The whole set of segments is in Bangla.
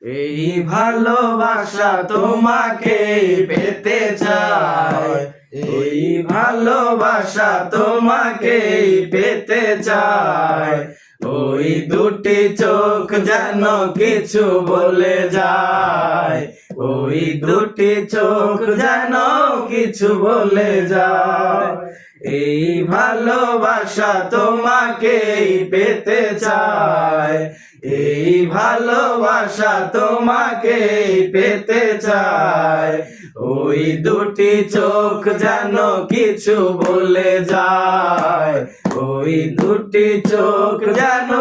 এই ভালোবাসা তোমাকে পেতে চাই, এই ভালোবাসা তোমাকে পেতে চাই। ওই দুটি চোখ যেন কিছু বলে যায়, ওই দুটি চোখ যেন কিছু বলে যায়। এই ভালোবাসা তোমাকে পেতে চাই, এই ভালোবাসা তোমাকে পেতে চাই। ওই দুটি চোখ যেন কিছু বলে যায়, ওই দুটি চোখ যেন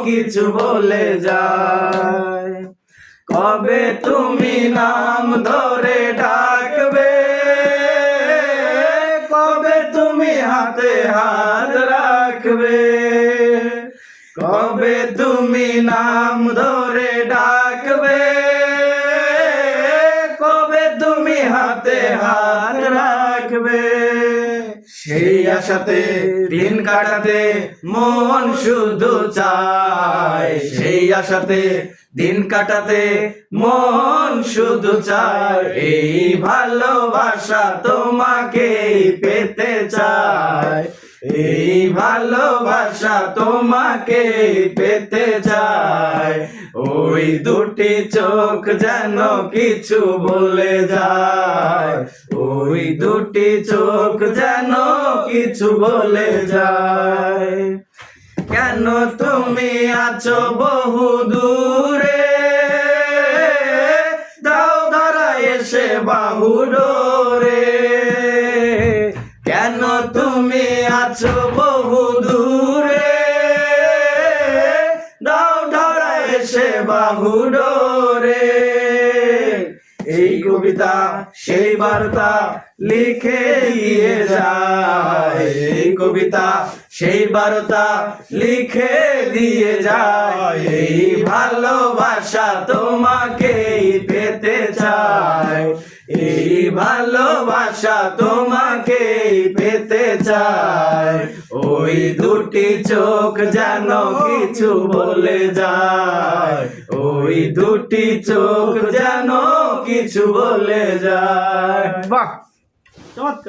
কিছু বলে যায়। কবে তুমি নাম ধরে ডাকবে, কবে তুমি হাতে হাত রাখবে, কবে তুমি নাম ধরে ডাকবে, কবে তুমি হাতে হাত রাখবে। সেই আশাতে দিন কাটাতে মন শুধু চায়, সেই আশাতে দিন কাটাতে মন শুধু চায়। এই ভালোবাসা তোমাকে পেতে চায়, এই ভালোবাসা তোমাকে পেতে চায়। ওই দুটি চোখ যেন কিছু বলে যায়, ওই দুটি চোখ যেন কিছু বলে যায়। কেন তুমি আছো বহু দূরে, দাও ধরা এসে বাহু ডোরে। কেন তুমি আছো বহু দূরে, দাও ধরা এসে বাহু ডোরে। এই কবিতা সেই বার্তা লিখে দিয়ে যায়, এই কবিতা সেই বার্তা লিখে দিয়ে যায়। এই ভালোবাসা তোমাকে পেতে চায়, এই ভালোবাসা তোমাকে পেতে চায়। ওই দুটি চোখ যেন কিছু বলে যায়, ওই দুটি চোখ যেন কিছু বলে যায়। বাহ, চমৎকার।